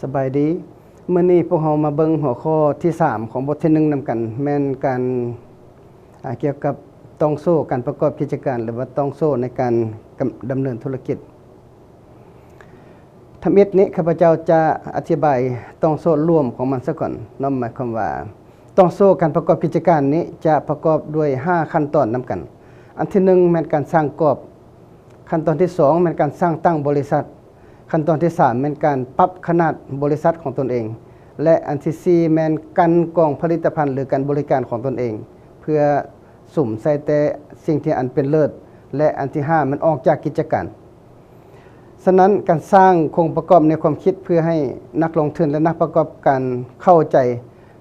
สบายดีมื้อนี้พวกเรามาเบิ่งหัวข้อที่3ของบทที่1นำกันแม่นการเกี่ยวกับต้องโซ่การประกอบกิจการหรือว่าต้องโซ่ในการดำเนินธุรกิจธรรมอิฐนี้ข้าพเจ้าจะอธิบายต้องโซ่ร่วมของมันซะก่อนนั่นหมายความว่าต้องโซ่การประกอบกิจการนี้จะประกอบด้วย5ขั้นตอนนำกันอันที่1แม่นการสร้างกรอบขั้นตอนที่2แม่นการสร้างตั้งบริษัทขั้นตอนที่3แม่นการปรับขนาดบริษัทของตนเองและอันที่4แม่นการกองผลิตภัณฑ์หรือการบริการของตนเองเพื่อสุ่มใส่แต่สิ่งที่อันเป็นเลิศและอันที่5มันออกจากกิจการฉะนั้นการสร้างโครงประกอบในความคิดเพื่อให้นักลงทุนและนักประกอบการเข้าใจ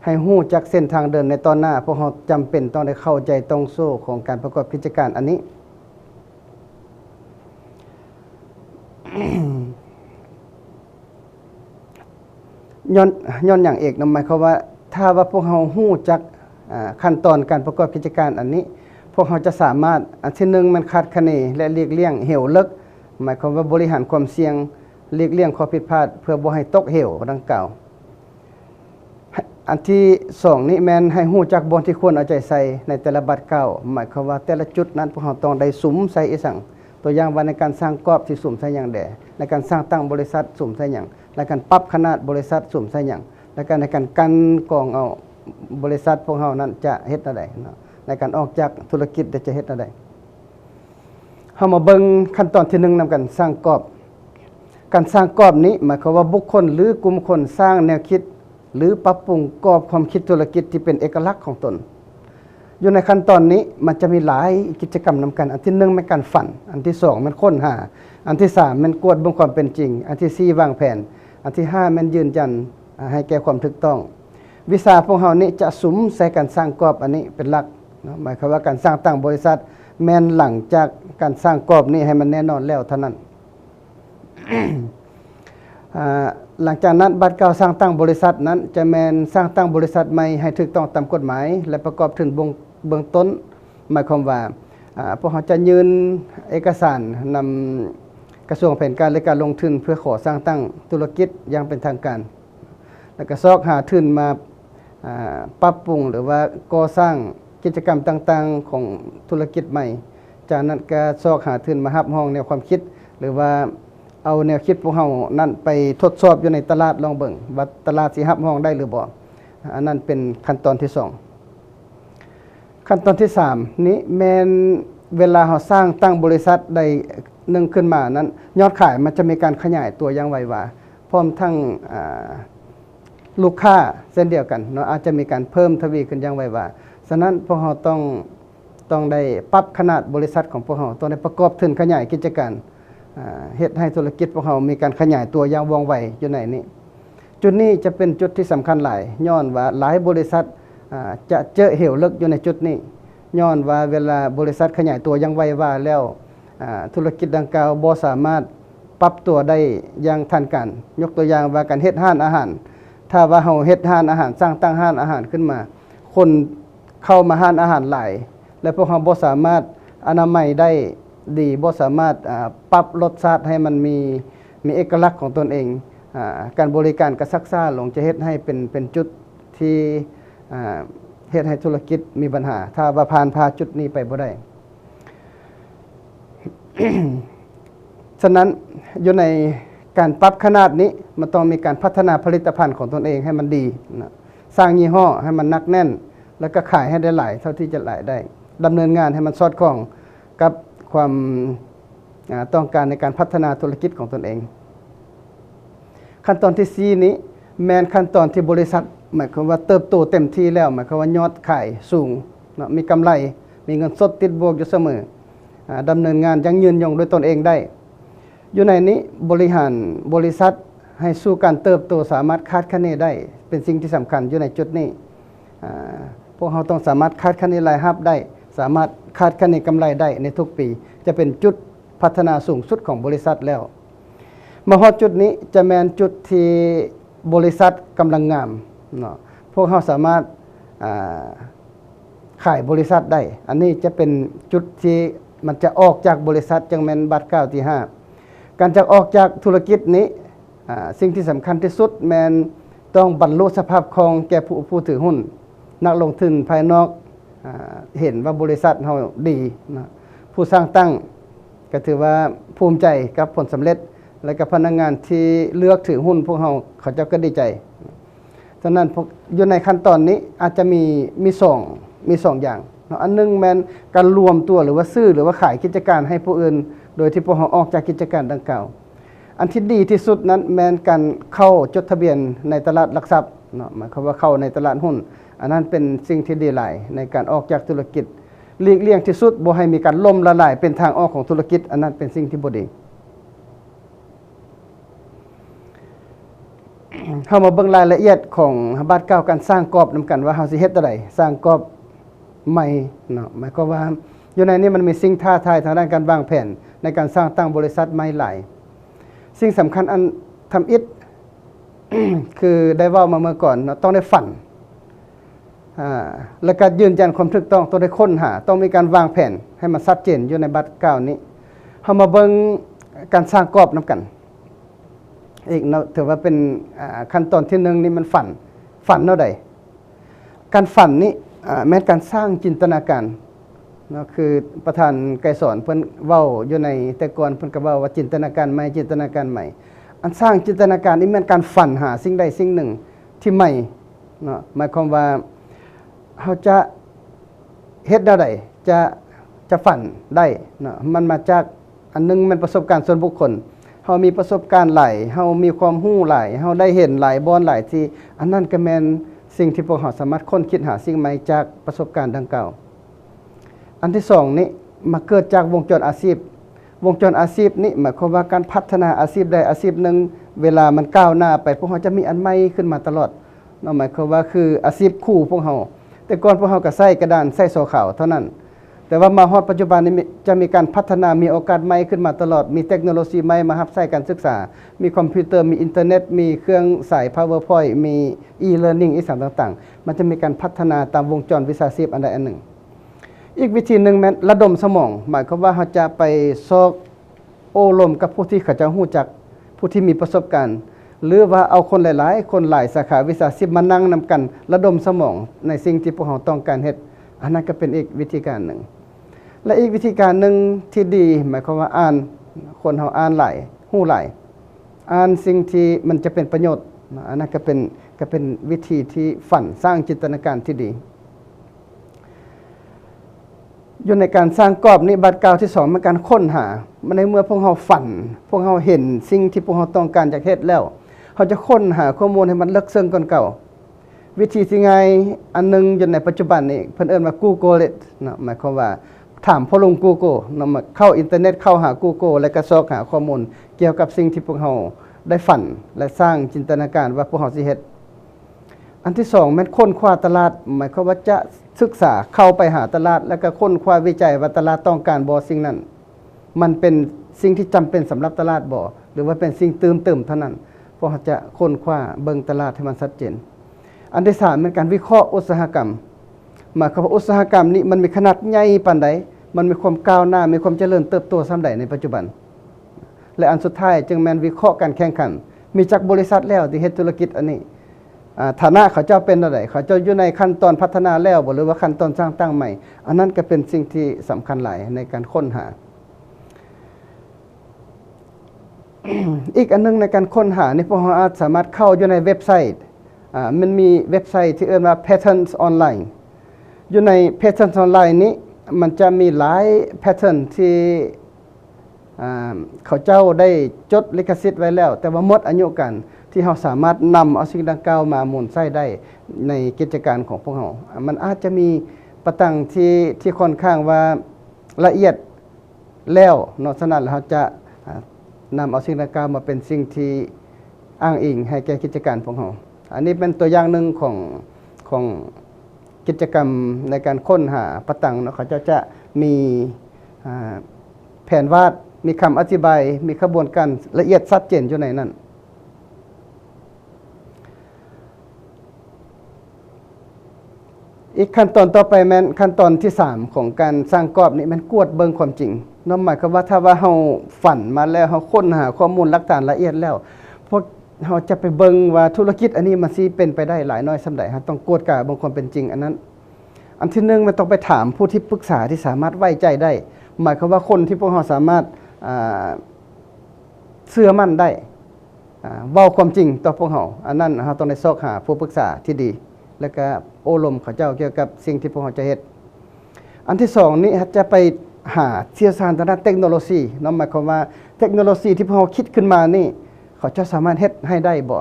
ให้ฮู้จักเส้นทางเดินในตอนหน้าพวกเราจำเป็นต้องได้เข้าใจต้องโซ่ของการประกอบกิจการอันนี้ ย้อนอย่างเอกนั่นหมายความว่าถ้าว่าพวกเราฮู้จักขั้นตอนการประกอบกิจการอันนี้พวกเราจะสามารถอันที่1มันคาดคะเนและหลีกเลี่ยงเหวลึกหมายความว่าบริหารความเสี่ยงหลีกเลี่ยงข้อผิดพลาดเพื่อบ่ให้ตกเหวดังกล่าวอันที่2นี้แม่นให้ฮู้จักบ่ที่ควรเอาใจใส่ในแต่ละบัดกล่าวหมายความว่าแต่ละจุดนั้นพวกเราต้องได้สุมใส่อีสังตัวอย่างว่าในการสร้างกรอบที่สุมใส่หยังแดในการสร้างตั้งบริษัทสุมใส่หยังและการปรับขนาดบริษัทสุมใส่หยังและการในการกันกองเอาบริษัทพวกเรานั้นจะเฮ็ดอะไรในการออกจากธุรกิจจะเฮ็ดอะไรเฮามาเบิ่งขั้นตอนที่1นำกันสร้างกรอบการสร้างกรอบนี้หมายความว่าบุคคลหรือกลุ่มคนสร้างแนวคิดหรือปรับปรุงกรอบความคิดธุรกิจที่เป็นเอกลักษณ์ของตนอยู่ในขั้นตอนนี้มันจะมีหลายกิจกรรมนำกันอันที่1เป็นการฝันอันที่2มันค้นหาอันที่3มันกวดเบิ่งความเป็นจริงอันที่4วางแผนอันที่5มันยืนยันให้แก่ความถูกต้องวิชาพวกเฮานี้จะสุมใส่การสร้างกรอบอันนี้เป็นหลักหมายความว่าการสร้างตั้งบริษัทแม่นหลังจากการสร้างกรอบนี้ให้มันแน่นอนแล้วเท่านั้น หลังจากนั้นบัตรเก่าสร้างตั้งบริษัทนั้นจะแมนสร้างตั้งบริษัทใหม่ให้ถูกต้องตามกฎหมายและประกอบถึงเบื้องต้นหมายความว่าพวกเขาจะยืนเอกสารนำกระทรวงแผนการและการลงทุนเพื่อขอสร้างตั้งธุรกิจอย่างเป็นทางการแล้วก็ซอกหาทุนมาปรับปรุงหรือว่าก่อสร้างกิจกรรมต่างๆของธุรกิจใหม่จากนั้นก็ซอกหาทุนมารับรองแนวความคิดหรือว่าเอาแนวคิดพวกเรานั่นไปทดสอบอยู่ในตลาดลองเบิ่งว่าตลาดสิรับรองได้หรือบ่อันนั้นเป็นขั้นตอนที่2ขั้นตอนที่3นี้แม้นเวลาเราสร้างตั้งบริษัทใดหนึ่งขึ้นมานั้นยอดขายมันจะมีการขยายตัวอย่างไวว่าพร้อมทั้งลูกค้าเช่นเดียวกันเนาะอาจจะมีการเพิ่มทวีขึ้นอย่างไวว่าฉะนั้นพวกเราต้องได้ปรับขนาดบริษัทของพวกเราต้องได้ประกอบทุนขยายกิจการเฮ็ดให้ธุรกิจพวกเรามีการขยายตัวอย่างว่องไวอยู่ในนี้จุดนี้จะเป็นจุดที่สำคัญหลายย้อนว่าหลายบริษัทจะเจอเหวลึกอยู่ในจุดนี้ย้อนว่าเวลาบริษัทขยายตัวอย่างไวว่าแล้วธุรกิจดังกล่าวบ่สามารถปรับตัวได้อย่างทันการยกตัวอย่างว่าการเฮ็ดร้านอาหารถ้าว่าเฮาเฮ็ดร้านอาหารสร้างตั้งร้านอาหารขึ้นมาคนเข้ามาร้านอาหารหลายและพวกเราบ่สามารถอนามัยได้ดีบ่สามารถปรับรสชาติให้มันมีเอกลักษณ์ของตนเองการบริการกระซักซ่าลงจะเฮ็ดให้เป็นจุดที่เฮ็ดให้ธุรกิจมีปัญหาถ้าว่าผ่านพาจุดนี้ไปบ่ได้ ฉะนั้นอยู่ในการปรับขนาดนี้มันต้องมีการพัฒนาผลิตภัณฑ์ของตนเองให้มันดีนะสร้างยี่ห้อให้มันนักแน่นแล้วก็ขายให้ได้หลายเท่าที่จะหลายได้ดำเนินงานให้มันสอดคล้องกับความต้องการในการพัฒนาธุรกิจของตนเองขั้นตอนที่4นี้แม้นขั้นตอนที่บริษัทหมายความว่าเติบโตเต็มที่แล้วหมายความว่ายอดขายสูงนะมีกำไรมีเงินสดติดบวกอยู่เสมอดำเนินงานยังยืนยงด้วยตนเองได้อยู่ในนี้บริหารบริษัทให้สู่การเติบโตสามารถคาดคะเนได้เป็นสิ่งที่สำคัญอยู่ในจุดนี้พวกเราต้องสามารถคาดคะเนรายรับได้สามารถคาดคะเนกำไรได้ในทุกปีจะเป็นจุดพัฒนาสูงสุดของบริษัทแล้วมาฮอดจุดนี้จะแมนจุดที่บริษัทกำลังงามเนาะพวกเราสามารถขายบริษัทได้อันนี้จะเป็นจุดที่มันจะออกจากบริษัทจังแมนบัตร9ที่5การจะออกจากธุรกิจนี้ สิ่งที่สำคัญที่สุดแมนต้องบรรลุสภาพคล่องแก่ผู้ถือหุ้นนักลงทุนภายนอกเห็นว่าบริษัทเราดีนะผู้สร้างตั้งก็ถือว่าภูมิใจกับผลสำเร็จและกับพนักงานที่เลือกถือหุ้นพวกเขาเจ้าก็ดีใจฉะนั้นอยู่ในขั้นตอนนี้อาจจะมีสองอย่างอันนึงแมนการรวมตัวหรือว่าซื้อหรือว่าขายกิจการให้ผู้อื่นโดยที่พวกเขาออกจากกิจการดังกล่าวอันที่ดีที่สุดนั้นแมนการเข้าจดทะเบียนในตลาดหลักทรัพย์หมายความว่าเข้าในตลาดหุ้นอันนั้นเป็นสิ่งที่ดีหลายในการออกจากธุรกิจหลีกเลี่ยงที่สุดบ่ให้มีการล่มละลายเป็นทางออกของธุรกิจอันนั้นเป็นสิ่งที่บ่ดีเฮามาเบิ่งรายละเอียดของบาทเก่าการสร้างกรอบนำกันว่าเฮาสิเฮ็ดจั่งใดสร้างกรอบใหม่เนาะหมายความว่าอยู่ในนี้มันมีสิ่งท้าทายทางด้านการวางแผนในการสร้างตั้งบริษัทใหม่หลายสิ่งสำคัญอันทำอิฐ คือได้เว้ามาเมื่อก่อนเนาะต้องได้ฝันและการยืนยันความถูกต้องต้องได้ค้นหาต้องมีการวางแผนให้มันชัดเจนอยู่ในบาทเก่านี้เฮามาเบิ่งการสร้างกรอบนำกันอีกเนาะถือว่าเป็นขั้นตอนที่1นี่มันฝันเท่าใดการฝันนี้แม้การสร้างจินตนาการเนาะคือประธานไกรสอนเพิ่นเว้าอยู่ในแต่ก่อนเพิ่นก็เว้าว่าจินตนาการใหม่จินตนาการใหม่อันสร้างจินตนาการนี้แม่นการฝันหาสิ่งใดสิ่งหนึ่งที่ใหม่เนาะหมายความว่าเฮาจะเฮ็ดได้จะฝันได้เนาะมันมาจากอันนึงมันประสบการณ์ส่วนบุคคลเฮามีประสบการณ์หลายเฮามีความรู้หลายเฮาได้เห็นหลายบอนหลายที่อันนั้นก็แม่นสิ่งที่พวกเฮาสามารถค้นคิดหาสิ่งใหม่จากประสบการณ์ดังกล่าวอันที่2นี้มาเกิดจากวงจรอาชีพวงจรอาชีพนี้หมายความว่าการพัฒนาอาชีพใดอาชีพหนึ่งเวลามันก้าวหน้าไปพวกเฮาจะมีอันใหม่ขึ้นมาตลอดเนาะหมายความว่าคืออาชีพคู่พวกเฮาแต่ก่อนพวกเฮาก็ใช้กระดานใช้โซขาวเท่านั้นแต่ว่ามาฮอดปัจจุบันนี้จะมีการพัฒนามีโอกาสใหม่ขึ้นมาตลอดมีเทคโนโลยีใหม่มารับใช้การศึกษามีคอมพิวเตอร์มีอินเทอร์เน็ตมีเครื่องสาย PowerPoint มี e-learning อีกสิ่งต่างๆมันจะมีการพัฒนาตามวงจรวิชาชีพอันใดอันหนึ่งอีกวิธีหนึ่งแม่นระดมสมองหมายความว่าเฮาจะไปซอกโอ้ลมกับผู้ที่เขาจะรู้จักผู้ที่มีประสบการณ์หรือว่าเอาคนหลายๆคนหลายสาขาวิชาชีพมานั่งนำกันระดมสมองในสิ่งที่พวกเราต้องการเฮ็ดอันนั้นก็เป็นอีกวิธีการหนึ่งและอีกวิธีการหนึ่งที่ดีหมายความว่าอ่านคนเราอ่านหลายรู้หลายอ่านสิ่งที่มันจะเป็นประโยชน์อันนั้นก็เป็นวิธีที่ฝันสร้างจินตนาการที่ดีอยู่ในการสร้างกรอบนี้บาทเก่าที่2มันการค้นหาในเมื่อพวกเราฝันพวกเราเห็นสิ่งที่พวกเราต้องการจากเฮ็ดแล้วเขาจะค้นหาข้อมูลให้มันลึกซึ้งกว่าเก่าวิธีที่ง่ายอันนึงอยู่ในปัจจุบันนี้เพิ่นเอิ้นว่า Google it นะหมายความว่าถามพ่อลุง Google นำเข้าอินเทอร์เน็ตเข้าหา Google แล้วก็ซอกหาข้อมูลเกี่ยวกับสิ่งที่พวกเราได้ฝันและสร้างจินตนาการว่าพวกเราสิเฮ็ดอันที่2แม่นค้นคว้าตลาดหมายความว่าจะศึกษาเข้าไปหาตลาดแล้วก็ค้นคว้าวิจัยว่าตลาดต้องการบ่สิ่งนั้นมันเป็นสิ่งที่จำเป็นสำหรับตลาดบ่หรือว่าเป็นสิ่งเติมเท่านั้นพวกเราจะค้นคว้าเบิ่งตลาดให้มันชัดเจนอันที่3เป็นการวิเคราะห์อุตสาหกรรมหมายความว่าอุตสาหกรรมนี้มันมีขนาดใหญ่ปานใดมันมีความก้าวหน้ามีความเจริญเติบโตส่ำใดในปัจจุบันและอันสุดท้ายจึงแม่นวิเคราะห์การแข่งขันมีจักบริษัทแล้วที่เฮ็ดธุรกิจอันนี้ฐานะเขาเจ้าเป็นอะไรเขาเจ้าอยู่ในขั้นตอนพัฒนาแล้วหรือว่าขั้นตอนสร้างตั้งใหม่อันนั้นก็เป็นสิ่งที่สำคัญหลายในการค้นหา อีกอันนึงในการค้นหานี่พวกเราอาจสามารถเข้าอยู่ในเว็บไซต์มันมีเว็บไซต์ที่เรียกว่า Patterns Online อยู่ใน Patterns Online นี้มันจะมีหลาย pattern ที่เขาเจ้าได้จดลิขสิทธิ์ไว้แล้วแต่ว่าหมดอายุกันที่เราสามารถนำเอาสิ่งดังกล่าวมาหมุนใช้ได้ในกิจการของพวกเรามันอาจจะมีประตังที่ค่อนข้างว่าละเอียดแล้วเนาะฉะนั้นเราจะนำเอาสิ่งดังกล่าวมาเป็นสิ่งที่อ้างอิงให้แก่กิจการของเราอันนี้เป็นตัวอย่างหนึ่งของกิจกรรมในการค้นหาประตังเนาะเขาจะมีแผนวาดมีคำอธิบายมีขบวนการละเอียดชัดเจนอยู่ในนั้นอีกขั้นตอนต่อไปแม่นขั้นตอนที่3ของการสร้างกรอบนี่มันกวดเบิ่งความจริงนั่นหมายความว่าถ้าว่าเฮาฝันมาแล้วเฮาค้นหาข้อมูลหลักฐานละเอียดแล้วพวก เฮาจะไปเบิ่งว่าธุรกิจอันนี้มันสิเป็นไปได้หลายน้อยส่าใดฮะต้องกวดกาบางคนเป็นจริงอันนั้น อันที่หนึ่งมันต้องไปถามผู้ที่ปรึกษาที่สามารถไว้ใจได้หมายความว่าคนที่พวกเราสามารถเชื่อมั่นได้เว้าความจริงต่อพวกเราอันนั้นเราต้องได้ซอกหาผู้ปรึกษาที่ดีแล้วก็โอลมเขาเจ้าเกี่ยวกับสิ่งที่พวกเราจะเฮ็ดอันที่สองนี้จะไปหาเชี่ยวชาญทางด้านเทคโนโลยีนั่นหมายความว่าเทคโนโลยีที่พวกเราคิดขึ้นมานี่เขาจะสามารถเฮ็ดให้ได้บ่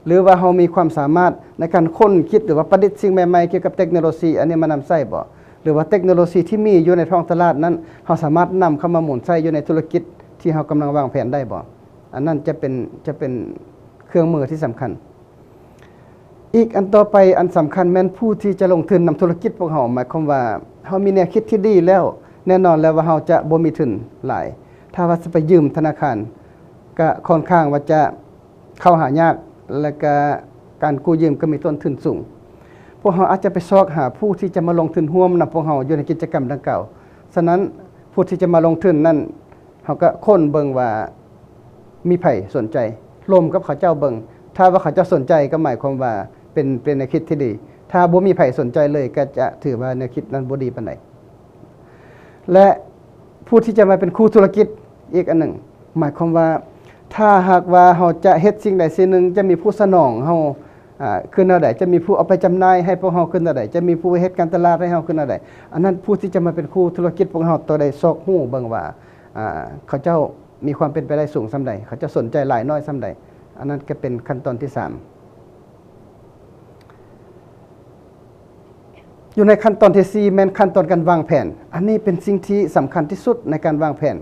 หรือว่าเรามีความสามารถในการค้นคิดหรือว่าประดิษฐ์สิ่งใหม่ๆเกี่ยวกับเทคโนโลยีอันนี้มานำใช้บ่หรือว่าเทคโนโลยีที่มีอยู่ในท้องตลาดนั้นเราสามารถนำเข้ามาหมุนใช้อยู่ในธุรกิจที่เรากำลังวางแผนได้บ่อันนั้นจะเป็นเครื่องมือที่สำคัญอีกอันต่อไปอันสำคัญแม่นผู้ที่จะลงทุนนำธุรกิจพวกเราหมายความว่าเรามีแนวคิดที่ดีแล้วแน่นอนแล้วว่าเราจะบ่มีทุนหลายถ้าว่าจะไปยืมธนาคารก็ค่อนข้างว่าจะเข้าหายากและก็การกู้ยืมก็มีต้นทุนสูงพวกเราอาจจะไปซอกหาผู้ที่จะมาลงทุนร่วมนำพวกเราอยู่ในกิจกรรมดังกล่าวฉะนั้นผู้ที่จะมาลงทุนนั้นเขาก็ค้นเบิ่งว่ามีไผสนใจร่วมกับเขาเจ้าเบิ่งถ้าว่าเขาเจ้าสนใจก็หมายความว่าเป็นแนวคิดที่ดีถ้าบ่มีไผสนใจเลยก็จะถือว่าแนวคิดนั้นบ่ดีปานใดและผู้ที่จะมาเป็นคู่ธุรกิจอีกอันหนึ่งหมายความว่าถ้าหากว่าเราจะเฮ็ดสิ่งใดสิ่งหนึ่งจะมีผู้สนองเราขึ้นเอาใดจะมีผู้เอาไปจำหน่ายให้พวกเราขึ้นเอาใดจะมีผู้เฮ็ดการตลาดให้เราขึ้นเอาใดอันนั้นผู้ที่จะมาเป็นคู่ธุรกิจพวกเราตัวใดซอกฮู้เบิ่งว่าเขาเจ้ามีความเป็นไปได้สูงส่าใดเขาจะสนใจหลายน้อยส่าใดอันนั้นก็เป็นขั้นตอนที่3อยู่ในขั้นตอนที่4แม่นขั้นตอนการวางแผนอันนี้เป็นสิ่งที่สำคัญที่สุดในการวางแผน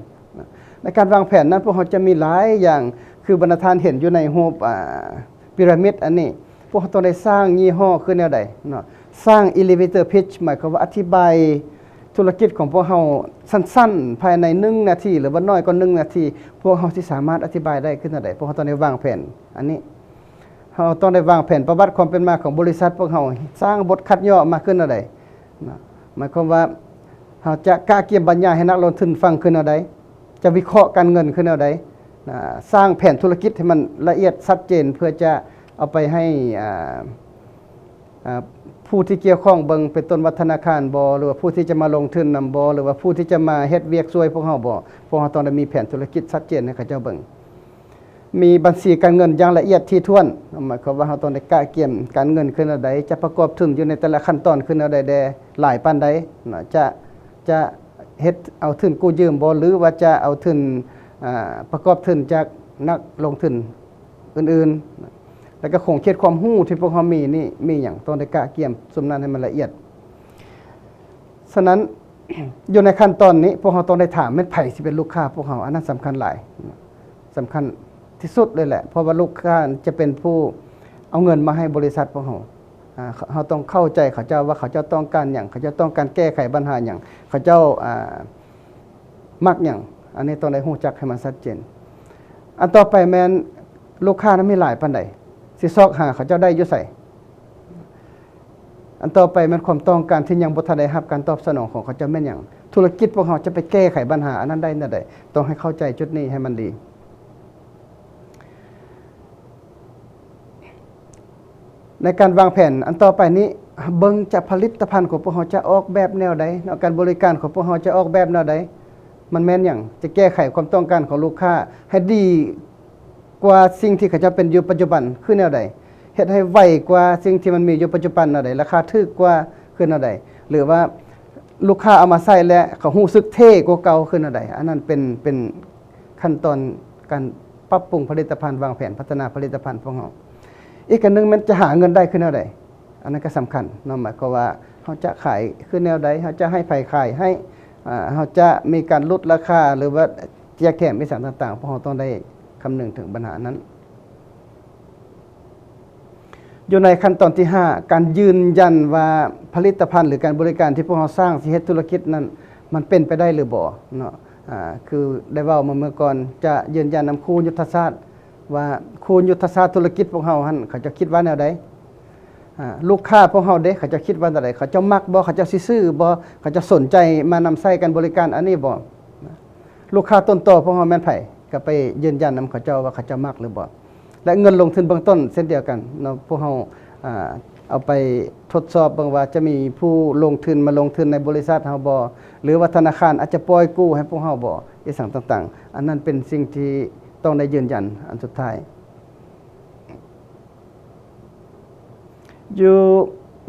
ในการวางแผนนั้นพวกเราจะมีหลายอย่างคือบรรณาธิการเห็นอยู่ในรูปพีระมิดอันนี้พวกเราต้องได้สร้างยี่ห้อขึ้นแนวใดเนาะสร้าง elevator pitch หมายความว่าอธิบายธุรกิจของพวกเราสั้นๆภายใน1นาทีหรือว่าน้อยกว่า1นาทีพวกเราที่สามารถอธิบายได้ขึ้นแนวใดพวกเราต้องได้วางแผนอันนี้เราต้องได้วางแผนประวัติความเป็นมาของบริษัทพวกเราสร้างบทคัดย่อมาขึ้นแนวใดหมายความว่าเราจะกล้าเกี่ยมบรรยายให้นักลงทุนฟังขึ้นแนวใดจะวิเคราะห์การเงินขึ้นแนวใดสร้างแผนธุรกิจให้มันละเอียดชัดเจนเพื่อจะเอาไปให้ผู้ที่เกี่ยวข้องเบิ่งเป็นต้นวัฒนาคารบ่หรือว่าผู้ที่จะมาลงทุนนำบ่หรือว่าผู้ที่จะมาเฮ็ดเวียกช่วยพวกเราบ่พวกเราต้องได้มีแผนธุรกิจชัดเจนให้เขาเจ้าเบิ่งมีบัญชีการเงินอย่างละเอียดถี่ถ้วนหมายความว่าเราต้องได้กะเกี่ยมการเงินขึ้นแนวใดจะประกอบทุนอยู่ในแต่ละขั้นตอนขึ้นแนวใดแดหลายปานใดจะเฮ็ดเอาทุนกู้ยืมบ่หรือว่าจะเอาทุนประกอบทุนจากนักลงทุนอื่นๆแล้วก็คงเขตความรู้ที่พวกเขามีนี่มีอย่างต้องได้กะเกี่ยมสมนั้นให้มันละเอียดฉะนั้น อยู่ในขั้นตอนนี้พวกเขาต้องได้ถามแม่นไผสิเป็นลูกค้าพวกเขาอันนั้นสำคัญหลายสำคัญที่สุดเลยแหละเพราะว่าลูกค้าจะเป็นผู้เอาเงินมาให้บริษัทพวกเขาต้องเข้าใจเขาเจ้าว่าเขาเจ้าต้องการอย่างเขาเจ้าต้องการแก้ไขปัญหาอย่างเขาเจ้ามักอย่างอันนี้ต้องได้รู้จักให้มันชัดเจนอันต่อไปแม่นลูกค้านั้นมีหลายปานใดสิซอกหาเขาเจ้าได้อยู่ไสอันต่อไปมันความต้องการที่ยังบ่ทันได้รับการตอบสนองของเขาเจ้าแม่นหยังธุรกิจพวกเขาจะไปแก้ไขปัญหาอันนั้นได้แนวใดต้องให้เข้าใจจุดนี้ให้มันดีในการวางแผนอันต่อไปนี้เบิ่งจะผลิตภัณฑ์ของพวกเขาจะออกแบบแนวใดการบริการของพวกเขาจะออกแบบแนวใดมันแม่นอย่างจะแก้ไขความต้องการของลูกค้าให้ดีกว่าสิ่งที่เขาจะเป็นอยู่ปัจจุบันคือแนวใดเฮ็ดให้ไวกว่าสิ่งที่มันมีอยู่ปัจจุบันแนวใดราคาถูกกว่าคือแนวใดหรือว่าลูกค้าเอามาใช้แล้วเขารู้สึกเท่กว่าเก่าคือแนวใดอันนั้นเป็นขั้นตอนการปรับปรุงผลิตภัณฑ์วางแผนพัฒนาผลิตภัณฑ์ของเราอีกอันนึงมันจะหาเงินได้คือแนวใดอันนั้นก็สำคัญเนาะหมายความว่าเขาจะขายคือแนวใดเขาจะให้ไผขายให้เขาจะมีการลดราคาหรือว่าแจกแถมมีสารต่างๆเพราะเราต้องได้คำนึงถึงปัญหานั้นอยู่ในขั้นตอนที่5การยืนยันว่าผลิตภัณฑ์หรือการบริการที่พวกเราสร้างสิเฮ็ดธุรกิจนั้นมันเป็นไปได้หรือบ่เนาะคือได้เว้ามาเมื่อก่อนจะยืนยันนำคู่ยุทธศาสตร์ว่าคู่ยุทธศาสตร์ธุรกิจพวกเราหั่นเขาจะคิดว่าแนวใดลูกค้าพวกเราเด้เขาจะคิดว่าแนวใดเขาจะมักบ่เขาจะซื้อบ่เขาจะสนใจมานำใช้กันบริการอันนี้บ่ลูกค้าต้นตอพวกเราแม่นไผก็ไปยืนยันนำเขาเจ้าว่าเขาจะมักหรือบ่ และเงินลงทุนเบื้องต้นเช่นเดียวกันเนาะพวกเราเอาไปทดสอบบ้างว่าจะมีผู้ลงทุนมาลงทุนในบริษัทเฮาบ่หรือว่าธนาคารอาจจะปล่อยกู้ให้พวกเฮาบ่อีสังต่างๆอันนั้นเป็นสิ่งที่ต้องได้ยืนยันอันสุดท้ายอยู่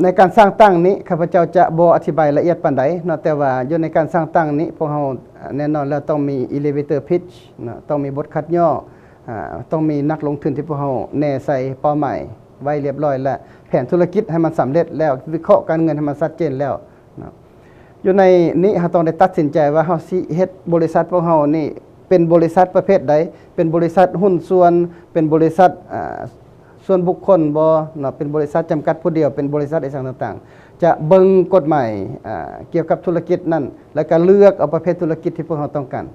ในการสร้างตั้งนี้ข้าพเจ้าจะบ่อธิบายละเอียดปานใดเนาะแต่ว่าอยู่ในการสร้างตั้งนี้พวกเฮาแน่นอนแล้วต้องมี elevator pitch เนาะต้องมีบทคัดย่อต้องมีนักลงทุนที่พวกเฮาแน่ใส่เป้าหมายไว้เรียบร้อยแล้วแผนธุรกิจให้มันสำเร็จแล้ววิเคราะห์การเงินให้มันชัดเจนแล้วเนาะอยู่ในนี้เฮาต้องได้ตัดสินใจว่าเฮาสิเฮ็ดบริษัทพวกเฮานี่เป็นบริษัทประเภทใดเป็นบริษัทหุ้นส่วนเป็นบริษัทส่วนบุคคลบ่เนาะเป็นบริษัทจำกัดผู้เดียวเป็นบริษัทอะไรต่างๆจะเบิ่งกฎหมายเกี่ยวกับธุรกิจนั้นแล้วก็เลือกเอาประเภทธุรกิจที่พวกเราต้องการ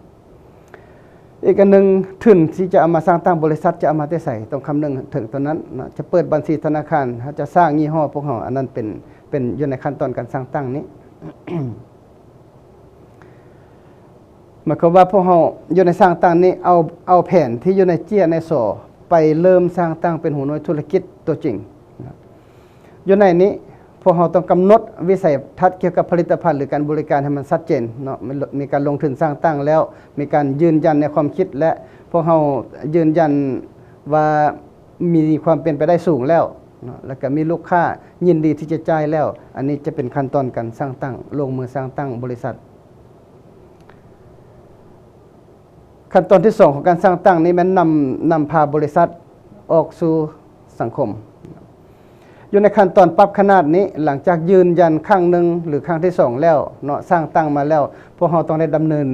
อีกอันนึงทุนที่จะเอามาสร้างตั้งบริษัทจะเอามาได้ใส่ต้องคำนึงถึงตัวนั้นนะจะเปิดบัญชีธนาคารจะสร้างยี่ห้อพวกเราอันนั้นเป็นอยู่ในขั้นตอนการสร้างตั้งนี้ หมายความว่าพวกเราอยู่ในสร้างตั้งนี้เอาแผนที่อยู่ในเจี้ยในโซไปเริ่มสร้างตั้งเป็นหัวหน่วยธุรกิจตัวจริงอยู่ในนี้พวกเราต้องกำหนดวิสัยทัศน์เกี่ยวกับผลิตภัณฑ์หรือการบริการให้มันชัดเจนเนาะมีการลงทุนสร้างตั้งแล้วมีการยืนยันในความคิดและพวกเรายืนยันว่ามีความเป็นไปได้สูงแล้วเนาะแล้วก็มีลูกค้ายินดีที่จะจ่ายแล้วอันนี้จะเป็นขั้นตอนการสร้างตั้งลงมือสร้างตั้งบริษัทขั้นตอนที่2ของการสร้างตั้งนี้มันนำพาบริษัทออกสู่สังคมอยู่ในขั้นตอนปรับขนาดนี้หลังจากยืนยันครั้งหนึ่งหรือครั้งที่2แล้วเนาะสร้างตั้งมาแล้วพวกเราต้องได้ดำเนิน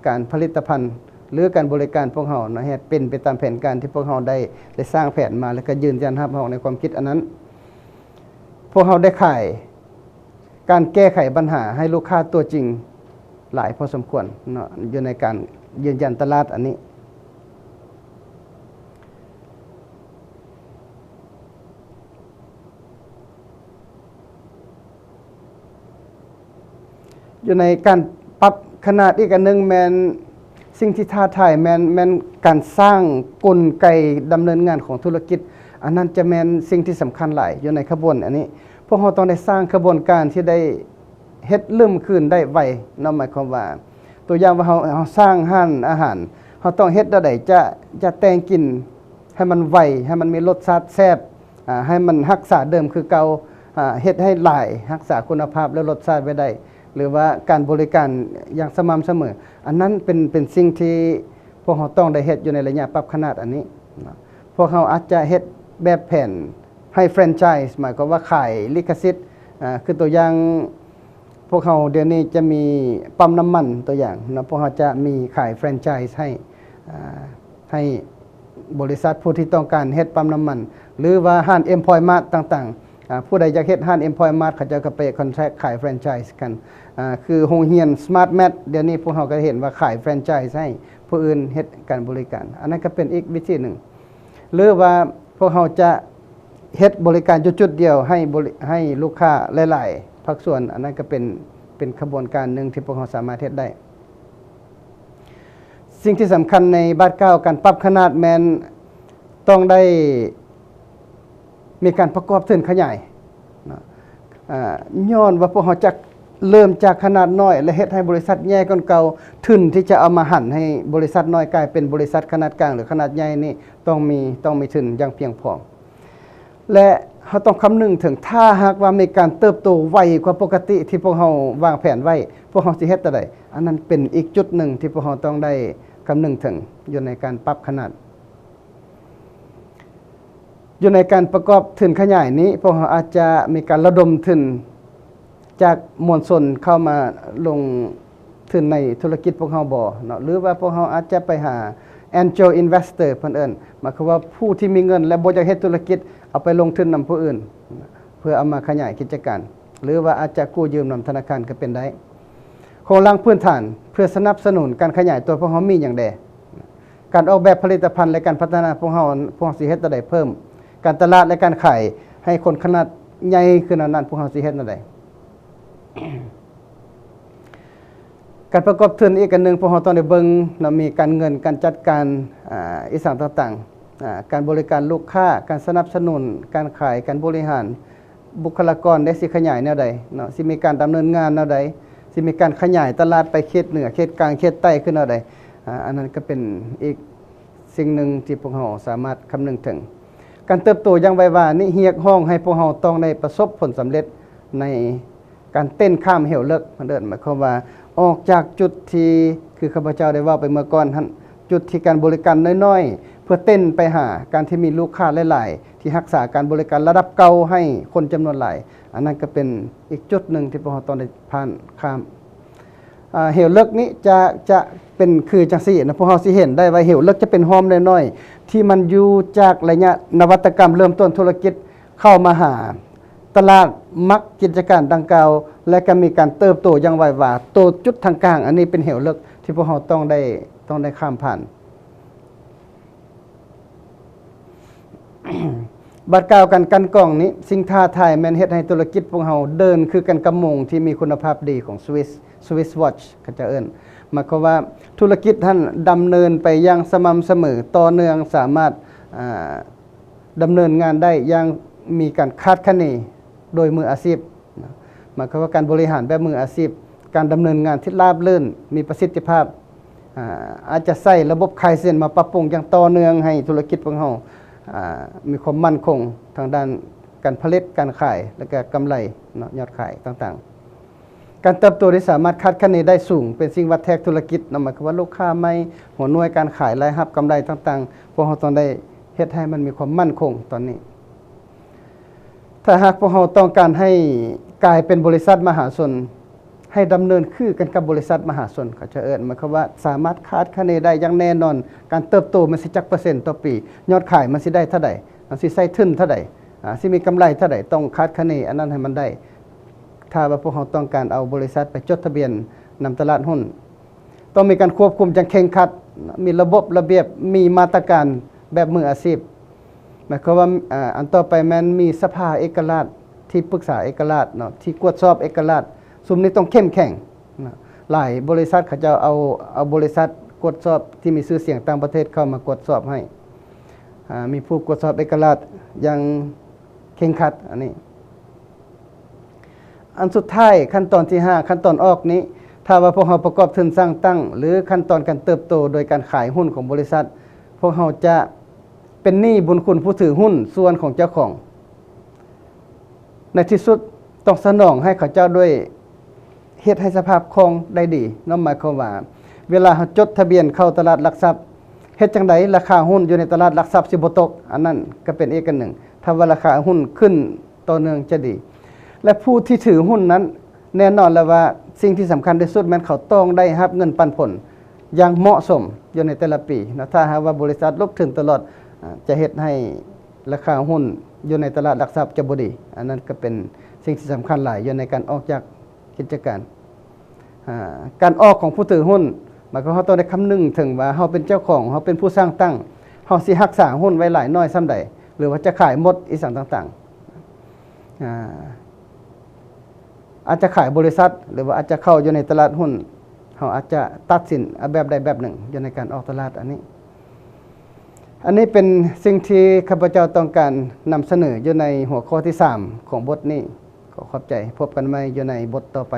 การผลิตภัณฑ์หรือการบริการพวกเราเนาะให้เป็นไปตามแผนการที่พวกเราได้สร้างแผนมาแล้วก็ยืนยันรับเราในความคิดอันนั้นพวกเราได้ขายการแก้ไขปัญหาให้ลูกค้าตัวจริงหลายพอสมควรเนาะอยู่ในการยืนยันตลาดอันนี้อยู่ในการปรับขนาดอีกอันนึงแมนสิ่งที่ท้าทายแมนการสร้างกลไกดำเนินงานของธุรกิจอันนั้นจะแมนสิ่งที่สำคัญหลายอยู่ในขบวนอันนี้พวกเราต้องได้สร้างกระบวนการที่ได้เฮ็ดเริ่มขึ้นได้ไวนั่นหมายความว่าตัวอย่างว่าเราสร้างห้านอาหารเราต้องเฮ็ดได้จะแต่งกินให้มันไวให้มันมีรสชาติแซ่บให้มันรักษาเดิมคือเก่าเฮ็ดให้หลายรักษาคุณภาพและรสชาติไว้ได้หรือว่าการบริการอย่างสม่ำเสมออันนั้นเป็นสิ่งที่พวกเราต้องได้เฮ็ดอยู่ในระยะปรับขนาดอันนี้พวกเราอาจจะเฮ็ดแบบแผนให้แฟรนไชส์หมายความว่าขายลิขสิทธิ์คือตัวอย่างพวกเราเดี๋ยวนี้จะมีปั๊มน้ำมันตัวอย่างนะพวกเราจะมีขายแฟรนไชส์ให้บริษัทผู้ที่ต้องการเฮ็ดปั๊มน้ำมันหรือว่าห้าง Employ Mart ต่างๆผู้ใดอยากเฮ็ดห้าง Employ Mart เขาจะก็ไปคอนแทรคขายแฟรนไชส์กันคือโรงเรียน Smart Mat เดี๋ยวนี้พวกเราก็เห็นว่าขายแฟรนไชส์ให้ผู้อื่นเฮ็ดการบริการอันนั้นก็เป็นอีกวิธีหนึ่งหรือว่าพวกเราจะเฮ็ดบริการจุดๆเดียวให้ลูกค้าหลายๆภาคส่วนอันนั้นก็เป็นขบวนการหนึ่งที่พวกเราสามารถเฮ็ดได้สิ่งที่สำคัญในบาท9การปรับขนาดแมนต้องได้มีการประกอบทุนขยายย้อนว่าพวกเราจะเริ่มจากขนาดน้อยและเฮ็ดให้บริษัทใหญ่กว่าเก่าทุนที่จะเอามาหั่นให้บริษัทน้อยกลายเป็นบริษัทขนาดกลางหรือขนาดใหญ่นี่ต้องมีทุนอย่างเพียงพอและเราต้องคำนึงถึงถ้าหากว่ามีการเติบโตไวกว่าปกติที่พวกเราวางแผนไว้พวกเราสิเฮ็ดจั่งใดอันนั้นเป็นอีกจุดหนึ่งที่พวกเราต้องได้คำนึงถึงอยู่ในการปรับขนาดอยู่ในการประกอบทุนขยายนี้พวกเราอาจจะมีการระดมทุนจากมวลชนเข้ามาลงทุนในธุรกิจพวกเราบ่เนาะหรือว่าพวกเราอาจจะไปหา Angel Investor เพิ่นเอิ้นหมายความว่าผู้ที่มีเงินและบ่อยากเฮ็ดธุรกิจเอาไปลงทุนนำผู้อื่นเพื่อเอามาขยายกิจการหรือว่าอาจจะกู้ยืมนำธนาคารก็เป็นได้โครงสร้างพื้นฐานเพื่อสนับสนุนการขยายตัวพวกเรามีอย่างใดการออกแบบผลิตภัณฑ์และการพัฒนาพวกเราสิเฮ็ดจั่งใดเพิ่มการตลาดและการขายให้คนขนาดใหญ่ขึ้นนั้นพวกเราสิเฮ็ดจั่งใดการประกอบทุนอีกอันนึงพวกเราต้องได้เบิ่งมีการเงินการจัดการอีสานต่าง การบริการลูกค้าการสนับสนุนการขายการบริหารบุคลากรได้สิขยายแนวใดเนาะสิมีการดำเนินงานแนวใดสิมีการขยายตลาดไปเขตเหนือเขตกลางเขตใต้ขึ้นแนวใดอันนั้นก็เป็นอีกสิ่งหนึ่งที่พวกเราสามารถคำนึงถึงการเติบโตอย่างไวว่านี่เรียกร้องให้พวกเราต้องได้ประสบผลสำเร็จในการเต้นข้ามเหวเลิกมันเดินหมายความว่าออกจากจุดที่คือข้าพเจ้าได้ว่าไปเมื่อก่อนท่านจุดที่การบริการน้อยๆเพื่อเต้นไปหาการที่มีลูกค้าหลายๆที่รักษาการบริการระดับเก่าให้คนจำนวนหลายอันนั้นก็เป็นอีกจุดหนึ่งที่พวกเราต้องได้ผ่านข้ามเหวเลิกนี้จะเป็นคือจังซี่นะพวกเราสิเห็นได้ว่าเหวเลิกจะเป็นห้อมน้อยๆที่มันอยู่จากระยะนวัตกรรมเริ่มต้นธุรกิจเข้ามาหาตลาดมักกิจการดังกล่าวและก็มีการเติบโตอย่างไวว่าโตจุดทางกลางอันนี้เป็นเหวเลิกที่พวกเราต้องได้ข้ามผ่าน บัดกล่าวกันกล้องนี้สิ่งท้าทายแม่นเฮ็ดให้ธุรกิจพวกเราเดินคือกันกำมงที่มีคุณภาพดีของ Swiss Watch เขาจะเอิ้นหมายความว่าธุรกิจท่านดำเนินไปอย่างสม่ำเสมอต่อเนื่องสามารถดำเนินงานได้อย่างมีการคาดคะเนโดยมืออาชีพหมายความว่าการบริหารแบบมืออาชีพการดำเนินงานที่ราบรื่นมีประสิทธิภาพอาจจะใส่ระบบคายเซ็นมาปรับปรุงอย่างต่อเนื่องให้ธุรกิจของเรามีความมั่นคงทางด้านการผลิตการขายและก็กำไรยอดขายต่างๆการเติบโตที่สามารถคาดคะเนได้สูงเป็นสิ่งวัดแทกธุรกิจหมายความว่าลูกค้าไม่หัวหน่วยการขายรายรับกำไรต่างๆพวกเราต้องได้เฮ็ดให้มันมีความมั่นคงตอนนี้ถ้าหากพวกเราต้องการให้กลายเป็นบริษัทมหาชนให้ดำเนินคือกันกับบริษัทมหาชนเขาจะเอิ้นหมายความว่าสามารถคาดคะเนได้อย่างแน่นอนการเติบโตมันสิจักเปอร์เซ็นต์ต่อปียอดขายมันสิได้เท่าใดมันสิใส่ทุนเท่าใดสิมีกำไรเท่าใดต้องคาดคะเนอันนั้นให้มันได้ถ้าว่าพวกเราต้องการเอาบริษัทไปจดทะเบียนนำตลาดหุ้นต้องมีการควบคุมอย่างเคร่งครัดมีระบบระเบียบมีมาตรการแบบมืออาชีพหมายความว่าอันต่อไปมันมีสภาเอกราชที่ปรึกษาเอกราชเนาะที่ตรวจสอบเอกราชซุมนี้ต้องเข้มแข็งนะหลายบริษัทเขาจะเอาบริษัทตรวจสอบที่มีชื่อเสียงต่างประเทศเข้ามาตรวจสอบให้มีผู้ตรวจสอบเอกราชอย่างเคร่งครัดอันนี้อันสุดท้ายขั้นตอนที่5ขั้นตอนออกนี้ถ้าว่าพวกเราประกอบทุนสร้างตั้งหรือขั้นตอนการเติบโตโดยการขายหุ้นของบริษัทพวกเราจะเป็นหนี้บุญคุณผู้ถือหุ้นส่วนของเจ้าของในที่สุดต้องสนองให้เขาเจ้าด้วยเฮ็ดให้สภาพคล่องได้ดีนั่นหมายความว่าเวลาจดทะเบียนเข้าตลาดหลักทรัพย์เฮ็ดจังไดราคาหุ้นอยู่ในตลาดหลักทรัพย์สิบ่ตกอันนั้นก็เป็นอีกอันหนึ่งถ้าว่าราคาหุ้นขึ้นต่อเนื่องจะดีและผู้ที่ถือหุ้นนั้นแน่นอนแล้วว่าสิ่งที่สำคัญที่สุดแม่นเขาต้องได้รับเงินปันผลอย่างเหมาะสมอยู่ในแต่ละปีนะถ้าหากว่าบริษัทลบถึงตลอดจะเฮ็ดให้ราคาหุ้นอยู่ในตลาดหลักทรัพย์จะบ่ดีอันนั้นก็เป็นสิ่งที่สำคัญหลายอยู่ในการออกจากกิจการการออกของผู้ถือหุ้นหมายความว่าเขาต้องได้คำนึงถึงว่าเขาเป็นเจ้าของเขาเป็นผู้สร้างตั้งเขาสิรักษาหุ้นไว้หลายน้อยซ้ำใดหรือว่าจะขายหมดอีสังต่างๆอาจจะขายบริษัทหรือว่าอาจจะเข้าอยู่ในตลาดหุ้นเขาอาจจะตัดสินแบบใดแบบหนึ่งอยู่ในการออกตลาดอันนี้เป็นสิ่งที่ข้าพเจ้าต้องการนำเสนออยู่ในหัวข้อที่3ของบทนี้ขอขอบใจพบกันใหม่อยู่ในบทต่อไป